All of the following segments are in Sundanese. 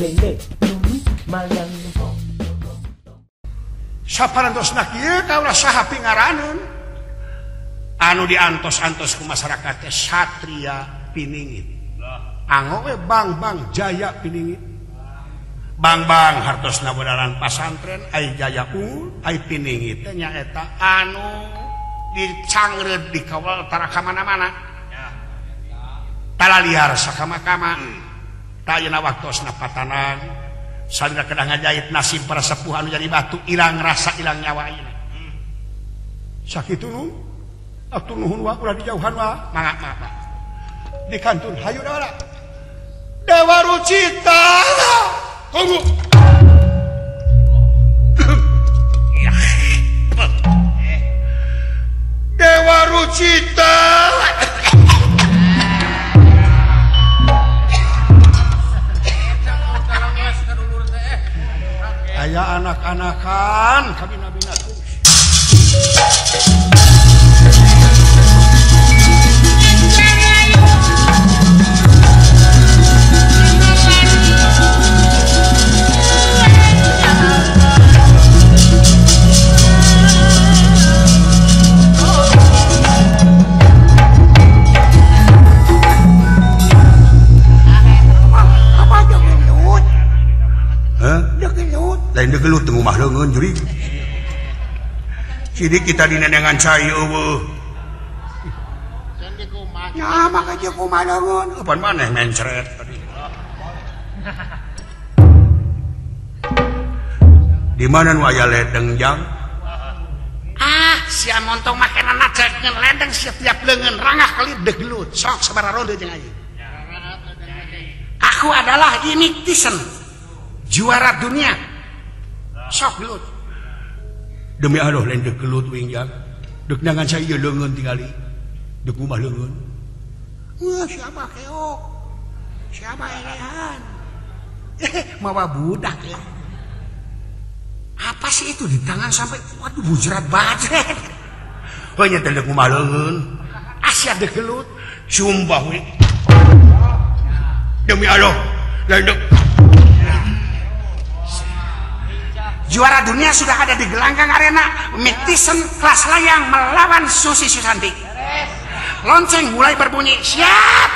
lele magang saparantosna kieu kaulah saha pingaraneun anu diantos-antos ku masyarakat teh Satria Piningit anggo we Bang Jaya Piningit Bang hartosna bodalan pasantren ai Jaya ai Piningit teh nyaeta anu dicangreud dikawal tara ka mana-mana tala liar sakama-kama tayana waktosna patanan salira kedah ngajait nasib para sepuh anu jadi batu ilang rasa ilang nyawa ayeuna sakitu nu atuh nuhun wa ulah dijauhan wa mangga di kantun hayu da Dewa Rucita tunggu Dewa Rucita aya anak-anakan kabina-bina tuh lain degelut teu ngumah leungeun juri sidik kita dinenengan cai eueuh nya maka jeung kumaha leungeun kapan maneh mencret tadi di mana nu aya ledeng jang sia montong makenana cekeun ledeng setiap leungeun rangah kali degelut sok sabaraha ronde jeung ayeuna aku adalah Imi Tyson juara dunia sok gelut demi Allah lain dek gelut wingjang dek nangan saya leungeun tingali dek ngumah leungeun siapa keok siapa elehan mawa budak ya apa sih itu di tangan sampai waduh bujrat bajret hanya dek ngumah leungeun asia dek gelut sumpah we demi Allah lain dek juara dunia sudah ada di gelanggang arena Imi Tyson kelas layang melawan Susi Susanti lonceng mulai berbunyi siap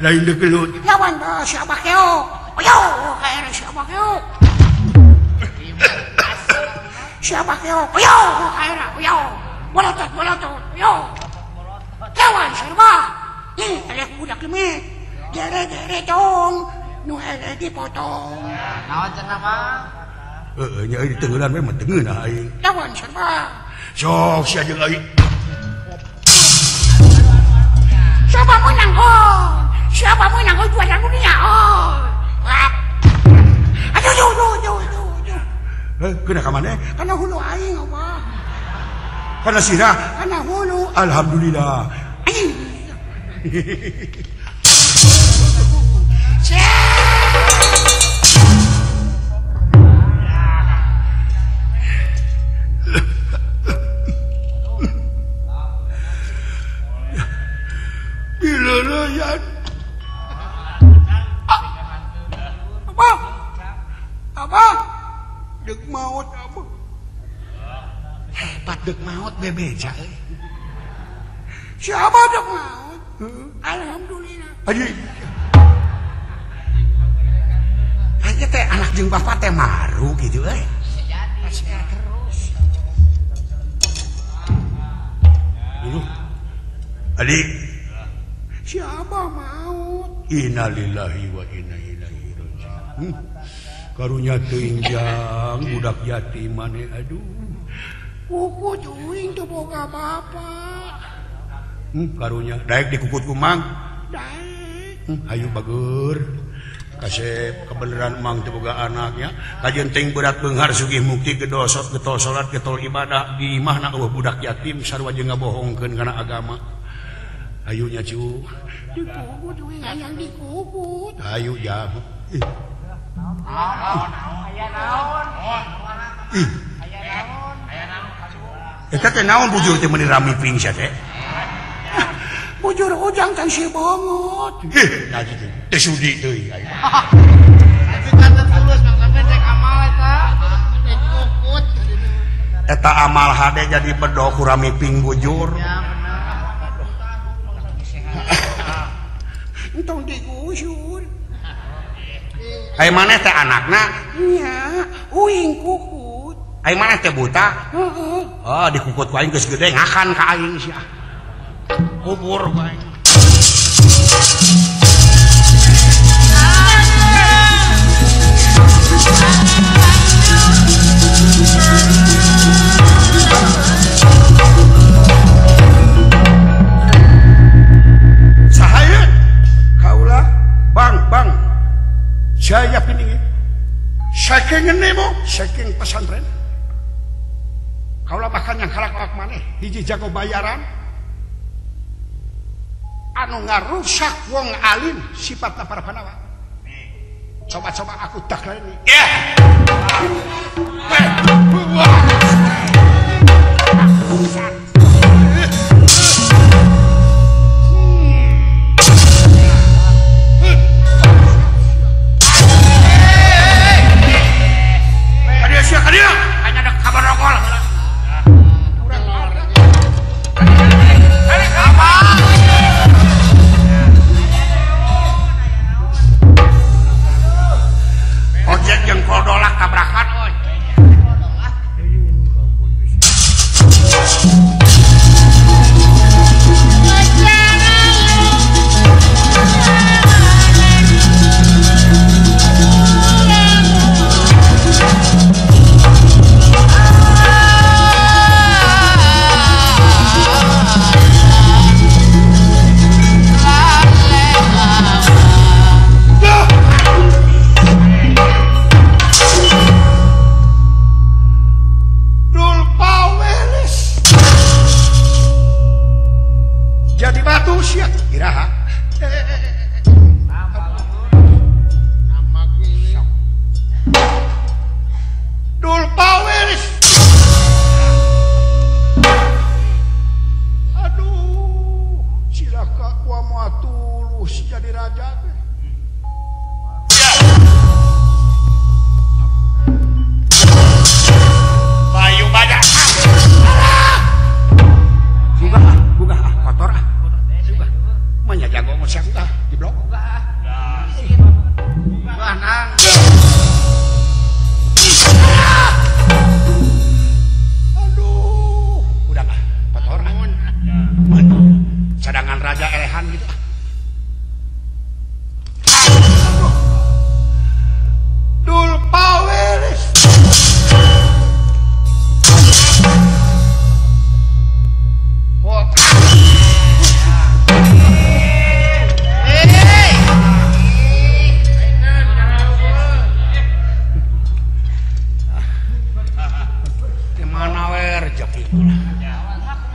lain degelut lawan siapa keo yo kayak siapa keo siapa keo yo kayak yo bolotot yo lawan siapa nih ada budak lemit gere dong nu hele dipotong naon cenah mah nya di tengeulan we mah tengeuna aing lawan siapa sok sia jeung aing siapa menang juara dunia aduh kena ka maneh kana hulu aing apa kana sirah kana hulu alhamdulillah Bilarayan apa dek maut apa hebat dek maut bebeja siapa dek maut alhamdulillah aja teh anak jeung bapak teh maru gitu masih terus dulu adik siapa maut innalillahi wa inna ilaihi raji'un karunya teuing jang budak yatim maneh aduh kuku teuing teu boga bapak karunya daek dikukut ku mang daek hayu bager kasep kebenaran mang teu boga anaknya kajeun teuing berat beunghar sugih mukti getol salat getol ibadah di imahna eueuh budak yatim sarua jeung ngabohongkeun kana agama ayunya cu dikubut we hayang dikubut ayu jam aya naon eta teh naon bujur teh meuni rami ping sia teh bujur ujang kan si banget. Nah gitu. Teh sudi deui aya. Tapi kata tulus Mang Sampean rek amal eta. Rek kukut. Eta amal hade jadi bedo kurang miping bujur. Ya benar. Entong digusur. Ai maneh teh anakna? Nya, uing kukut. Ai maneh teh buta? Heeh. Oh, dikukut ku aing geus gede ngakan ka aing sia. Kubur ku aing. Sahaya kaulah bang saya pining saking nemo saking pesantren kaulah bahkan yang kalak-kalak maneh hiji jago bayaran anu ngarusak wong alim sifatna para panawa. Coba-coba aku taklani ya Kadia, hanya ada kabar rokol. Ojek yang kodolak tabrakan, oj.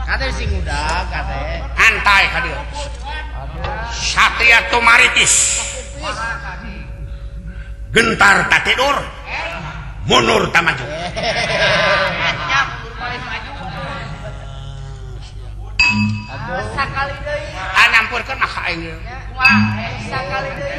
Kade sing udah kade. Antai kade. Satya Tumaritis. Gentar tak tidur. Munur tak maju. Sakali deui. Anampurkeun mah ka aing. Wah, sakali deui.